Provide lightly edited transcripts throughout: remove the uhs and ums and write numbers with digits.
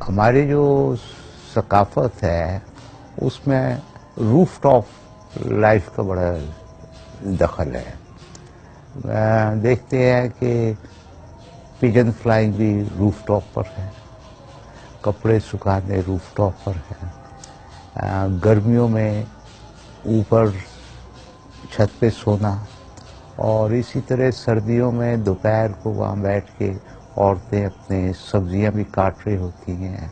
हमारी जो सकाफत है उसमें रूफ टॉप लाइफ का बड़ा दखल है। देखते हैं कि पिजन फ्लाइंग भी रूफ टॉप पर है, कपड़े सुखाने रूफ टॉप पर है, गर्मियों में ऊपर छत पे सोना, और इसी तरह सर्दियों में दोपहर को वहाँ बैठ के औरतें अपने सब्जियां भी काट रही होती हैं,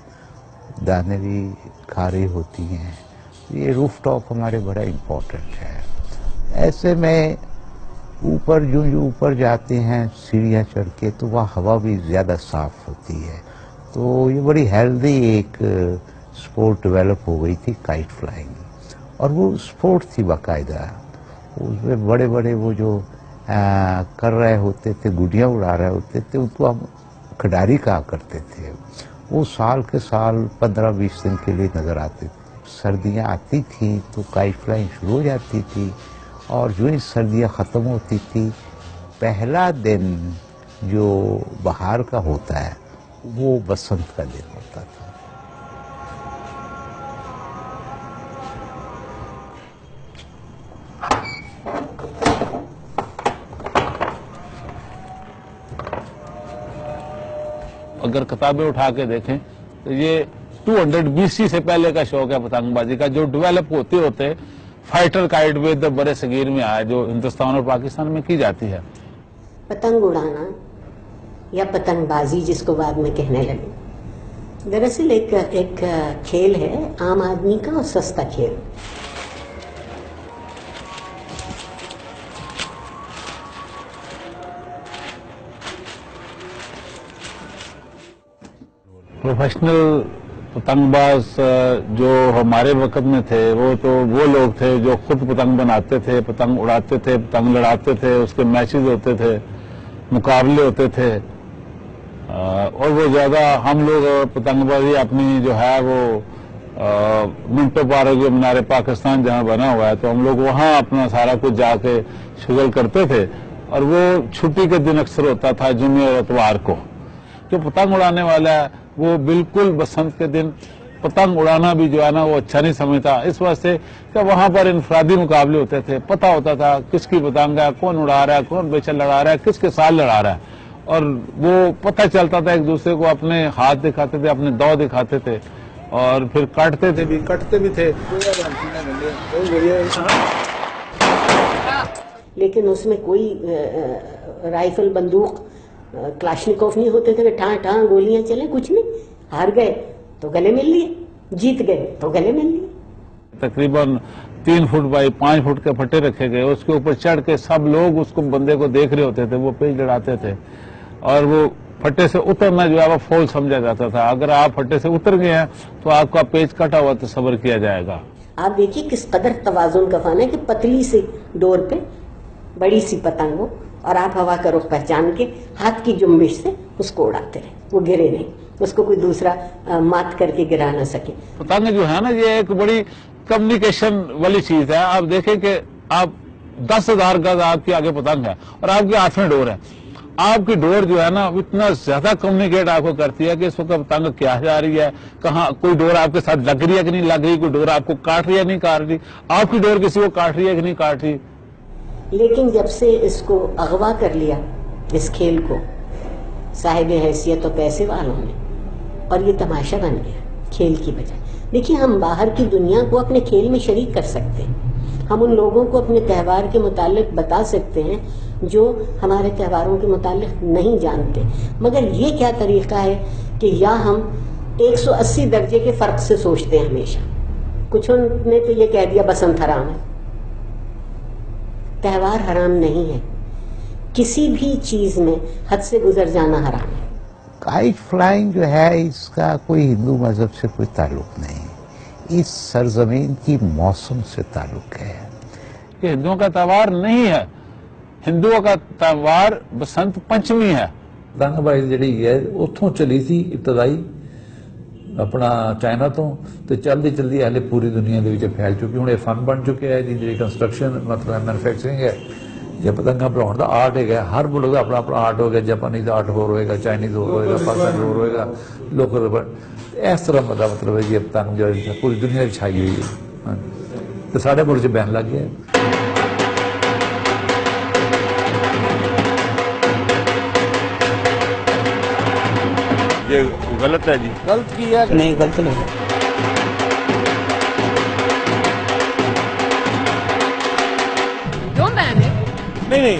दाने भी खा रही होती हैं। ये रूफ टॉप हमारे बड़ा इम्पोर्टेंट है। ऐसे में ऊपर जो ऊपर जाते हैं सीढ़ियाँ चढ़ के तो वहाँ हवा भी ज़्यादा साफ होती है। तो ये बड़ी हेल्दी एक स्पोर्ट डेवलप हो गई थी काइट फ्लाइंग, और वो स्पोर्ट थी बाकायदा। उसमें बड़े बड़े वो जो कर रहे होते थे, गुड़ियाँ उड़ा रहे होते थे, उनको हम खिडारी कहा करते थे। वो साल के साल 15-20 दिन के लिए नज़र आते थे। सर्दियाँ आती थी तो काइट फ्लाइंग शुरू हो जाती थी, और जो ही सर्दियाँ ख़त्म होती थी, पहला दिन जो बाहर का होता है वो बसंत का दिन होता था। अगर किताबें उठा के देखें तो ये 200 BC से पहले का शौक है पतंगबाजी का, जो डेवलप होते होते फाइटर काइट विद बड़े सगीर में आया, जो हिंदुस्तान और पाकिस्तान में की जाती है। पतंग उड़ाना या पतंगबाजी जिसको बाद में कहने लगे, दरअसल एक खेल है आम आदमी का और सस्ता खेल। प्रोफेशनल पतंगबाज जो हमारे वक्त में थे वो लोग थे जो खुद पतंग बनाते थे, पतंग उड़ाते थे, पतंग लड़ाते थे, उसके मैचेस होते थे, मुकाबले होते थे। और वो ज़्यादा हम लोग पतंगबाजी अपनी जो है वो मिंटो पार्क जो मीनार पाकिस्तान जहाँ बना हुआ है, तो हम लोग वहाँ अपना सारा कुछ जाके शुगल करते थे। और वो छुट्टी के दिन अक्सर होता था जुम्मे और इतवार को। जो पतंग उड़ाने वाला है वो बिल्कुल बसंत के दिन पतंग उड़ाना भी जो है ना वो अच्छा नहीं समझता, इस वास्ते कि वहां पर इनफरादी मुकाबले होते थे, पता होता था किसकी पतंग है, कौन उड़ा रहा है, कौन बेचा लड़ा रहा है, किसके साथ लड़ा रहा है, और वो पता चलता था। एक दूसरे को अपने हाथ दिखाते थे, अपने दांव दिखाते थे, और फिर काटते भी थे। लेकिन उसमें कोई राइफल बंदूक क्लाशनिकोव नहीं होते थे, ठां ठां गोलियां चले, कुछ नहीं। हार गए तो गले मिल लिए, जीत गए तो गले मिल लिए। तकरीबन 3 फुट बाई 5 फुट के फट्टे रखे गए, उसके ऊपर चढ़ के सब लोग उसको बंदे को देख रहे होते थे, वो पेज लड़ाते थे, और वो फट्टे से उतरना जो है वो फौल समझा जाता था। अगर आप फट्टे से उतर गए हैं तो आपका पेज कटा हुआ तस्वर किया जाएगा। आप देखिए किस कदर तवाजुन का फन है कि पतली सी डोर पे बड़ी सी पतंग हो, और आप हवा का रुख पहचान के हाथ की जुम्बिश से उसको उड़ाते रहे, वो गिरे नहीं, उसको कोई दूसरा मात करके गिरा ना सके। पतंग जो है ना ये एक बड़ी कम्युनिकेशन वाली चीज है। आप देखें कि आप 10,000 गज आपके आगे पतंग है और आपके हाथ में डोर है, आपकी डोर जो है ना इतना ज्यादा कम्युनिकेट आपको करती है कि इस वक्त पतंग क्या जा रही है, कहाँ कोई डोर आपके साथ लग रही है कि नहीं लग रही, कोई डोर आपको काट रही है नहीं काट रही, आपकी डोर किसी को काट रही है कि नहीं काट रही। लेकिन जब से इसको अगवा कर लिया इस खेल को साहिब हैसियत और पैसे वालों ने, और ये तमाशा बन गया खेल की बजाय। देखिए हम बाहर की दुनिया को अपने खेल में शरीक कर सकते हैं, हम उन लोगों को अपने त्यौहार के मुतालिक बता सकते हैं जो हमारे त्योहारों के मुतालिक नहीं जानते। मगर ये क्या तरीका है कि या हम 180 दर्जे के फर्क से सोचते हैं हमेशा। कुछ ने तो ये कह दिया बसंत हराम है। त्यौहार हराम नहीं है, किसी भी चीज में हद से गुजर जाना हराम है। काइट फ्लाइंग जो है इसका कोई हिंदू मजहब से कोई ताल्लुक नहीं, इस सरजमीन की मौसम से ताल्लुक है। कि हिंदुओं का त्यौहार नहीं है, हिंदुओं का त्यौहार बसंत पंचमी है। पतंगबाजी ਜਿਹੜੀ ਹੈ ਉੱਥੋਂ ਚਲੀ ਸੀ ਇਬਤਦਾਈ ਆਪਣਾ ਚਾਈਨਾ ਤੋਂ, ਤੇ ਚਲਦੀ ਚਲਦੀ ਹਲੇ ਪੂਰੀ ਦੁਨੀਆ ਦੇ ਵਿੱਚ ਫੈਲ ਚੁੱਕੀ। ਹੁਣ ਇਹ ਫਨ ਬਣ ਚੁੱਕਿਆ ਹੈ, ਜਿਹੜੀ ਕੰਸਟਰਕਸ਼ਨ ਮਤਲਬ ਮੈਨੂਫੈਕਚਰਿੰਗ ਹੈ ਜੇ ਪਤੰਗਾਂ ਬਣਾਉਣ ਦਾ ਆਰਟ ਹੈਗਾ, ਹਰ ਮੁਲਕ ਦਾ ਆਪਣਾ ਆਪਣਾ ਆਰਟ ਹੋਗਾ, ਜਾਪਾਨੀ ਦਾ ਆਰਟ ਹੋਰ ਹੋਏਗਾ, ਚਾਈਨੀਜ਼ ਹੋਰ ਹੋਏਗਾ, ਪਾਕਿਸਤਾਨੀ ਹੋਰ ਹੋਏਗਾ, ਲੋਕਲ ਇਸ ਤਰ੍ਹਾਂ ਦਾ ਮਤਲਬ ਹੈ ਜੀ ਪਤੰਗ ਜੋ ਪੂਰੀ ਦੁਨੀਆ ਵਿੱਚ ਛਾਈ ਹੋਈ ਹੈ ਤੇ ਸਾਡੇ ਮੁਲਕ 'ਚ ਬੈਨ ਲੱਗ ਗਿਆ। ये गलत है जी। गलत किया नहीं, गलत नहीं। Don't ban it. नहीं,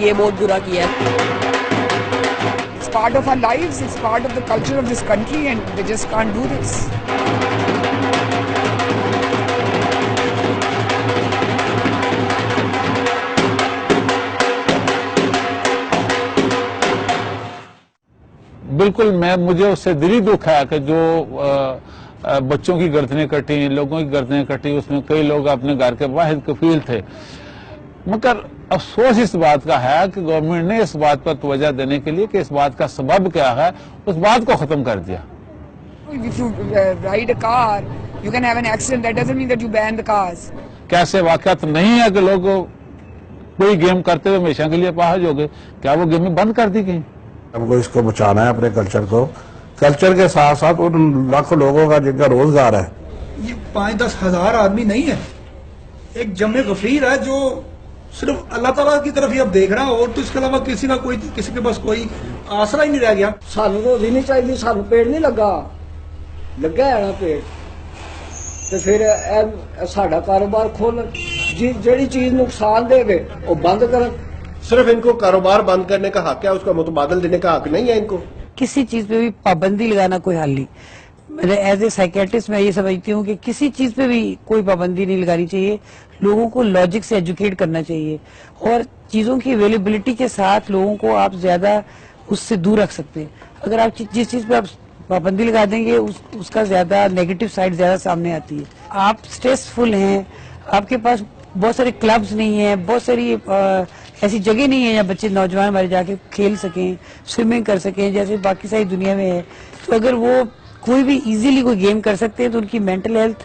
ये बहुत बुरा किया है। It's part of our lives, it's part of the culture of this country, and we just can't do this. बिल्कुल, मुझे उससे दिली दुख है कि जो बच्चों की गर्दनें कटी, लोगों की गर्दनें कटी, उसमें कई लोग अपने घर के वाहिद कफील थे। मगर अफसोस इस बात का है कि गवर्नमेंट ने इस बात पर तवज्जो देने के लिए कि इस बात का सबब क्या है, उस बात को खत्म कर दिया। If you ride a car, you can have an accident. That doesn't mean that you ban the cars. कैसे वाकयात नहीं है कि लोग कोई गेम करते हुए हमेशा के लिए पाहज हो गए, क्या वो गेमें बंद कर दी गई? हमको इसको बचाना है, अपने कल्चर को, कल्चर के साथ साथ उन लाखों लोगों का जिनका रोजगार है। ये 5-10 हजार आदमी नहीं है, एक जम्मे गफीर है जो सिर्फ अल्लाह ताला की तरफ ही अब देख रहा है, और तो इसके अलावा किसी के पास कोई आसरा ही नहीं रह गया। सानू रोजी नहीं चाहिए, सानू पेड़ नहीं लगा है ना पेड़, तो फिर साडा कारोबार खोल, ਜਿਹੜੀ चीज नुकसान देवे वो बंद कर। सिर्फ इनको कारोबार बंद करने का हक है, उसका मुतबादल देने का हक नहीं है इनको। किसी चीज पे भी पाबंदी लगाना कोई हल नहीं। मैं एज ए साइकेट्रिस्ट मैं ये समझती हूँ कि किसी चीज पे भी कोई पाबंदी नहीं लगानी चाहिए। लोगों को लॉजिक से एजुकेट करना चाहिए, और चीजों की अवेलेबिलिटी के साथ लोगों को आप ज्यादा उससे दूर रख सकते हैं। अगर आप जिस चीज पे आप पाबंदी लगा देंगे उसका ज्यादा नेगेटिव साइड ज्यादा सामने आती है। आप स्ट्रेसफुल हैं, आपके पास बहुत सारे क्लब्स नहीं है, बहुत सारी ऐसी जगह नहीं है जहाँ बच्चे नौजवान हमारे जाके खेल सकें, स्विमिंग कर सकें जैसे बाकी सारी दुनिया में है। तो अगर वो कोई भी इजीली कोई गेम कर सकते हैं तो उनकी मेंटल हेल्थ,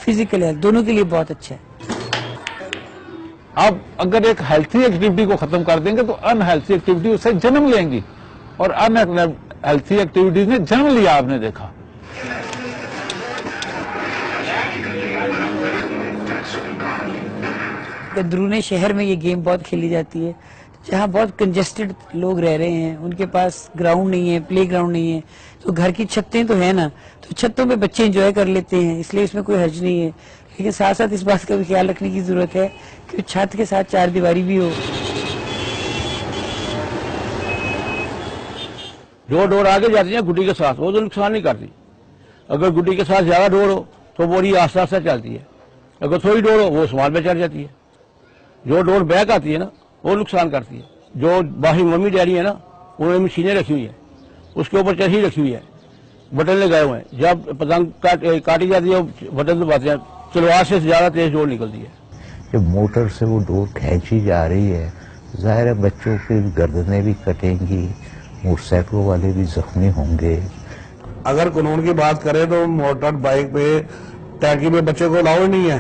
फिजिकल हेल्थ दोनों के लिए बहुत अच्छा है। आप अगर एक हेल्थी एक्टिविटी को खत्म कर देंगे तो अनहेल्थी एक्टिविटी उससे जन्म लेंगी, और अनहेल्थी एक्टिविटीज ने जन्म लिया, आपने देखा। अंदरूनी शहर में ये गेम बहुत खेली जाती है, जहाँ बहुत कंजेस्टेड लोग रह रहे हैं, उनके पास ग्राउंड नहीं है, प्ले ग्राउंड नहीं है, तो घर की छतें तो है ना, तो छतों पे बच्चे एंजॉय कर लेते हैं, इसलिए इसमें कोई हर्ज नहीं है। लेकिन साथ साथ इस बात का भी ख्याल रखने की जरूरत है कि छत के साथ चार दीवारी भी हो। जो डोर आगे जाती है गुड्डी के साथ, वो तो नुकसान नहीं करती। अगर गुड्डी के साथ ज्यादा डोर हो तो बोरी आस्ता आस्ता चलती है, अगर थोड़ी डोर हो वो सामान पे चढ़ जाती है। जो डोर बैक आती है ना वो नुकसान करती है। जो बाहरी मम्मी डैडी है ना उन्होंने मशीनें रखी हुई है, उसके ऊपर चरखी रखी हुई है, बटन लगाए हुए हैं, जब पतंग काटी जाती है बटन दबाते हैं, तलवार से ज्यादा तेज डोर निकलती है। जब मोटर से वो डोर खींची जा रही है, जाहिर है बच्चों की गर्दनें भी कटेंगी, मोटरसाइकिलों वाले भी जख्मी होंगे। अगर कानून की बात करें तो मोटर बाइक पे टैंकी में बच्चे को अलाउ ही नहीं है।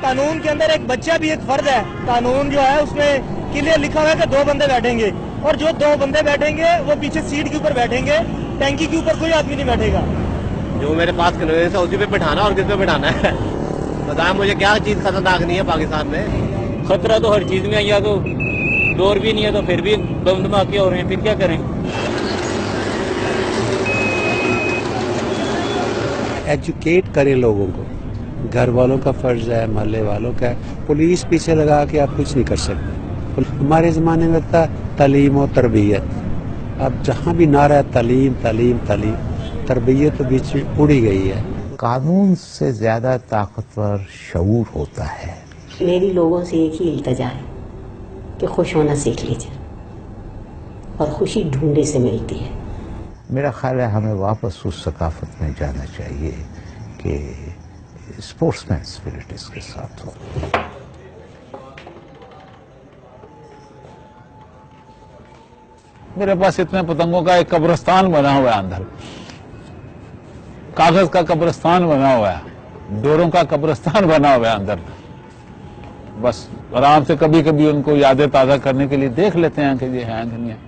कानून के अंदर एक बच्चा भी एक फर्द है। कानून जो है उसमें क्लियर लिखा हुआ है कि 2 बंदे बैठेंगे, और जो 2 बंदे बैठेंगे वो पीछे सीट के ऊपर बैठेंगे, टैंकी के ऊपर कोई आदमी नहीं बैठेगा। जो मेरे पास कन्वेंस है उसी पे बैठाना, और किस पे बैठाना है बताया मुझे, क्या चीज खतरनाक नहीं है पाकिस्तान में। खतरा तो हर चीज में है, या तो डोर भी नहीं है तो फिर भी बम धमाके हो रहे हैं, फिर क्या करें। एजुकेट करें लोगों को, घर वालों का फर्ज है, मोहल्ले वालों का है। पुलिस पीछे लगा के आप कुछ नहीं कर सकते। हमारे जमाने में था तालीम और तरबियत, अब जहाँ भी नारा है तालीम तालीम तालीम, तरबियत तो बीच में उड़ी गई है। कानून से ज्यादा ताकतवर शऊर होता है। मेरी लोगों से एक ही इल्तजा है कि खुश होना सीख लीजिए, और खुशी ढूंढने से मिलती है। मेरा ख्याल है हमें वापस उस सकाफत में जाना चाहिए कि स्पोर्ट्समैन स्पिरिट इसके साथ हो। मेरे पास इतने पतंगों का एक कब्रिस्तान बना हुआ है, अंदर कागज का कब्रिस्तान बना हुआ है। डोरों का कब्रिस्तान बना हुआ है अंदर। बस आराम से कभी कभी उनको यादें ताज़ा करने के लिए देख लेते हैं कि ये है कि नहीं है।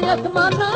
आसमाना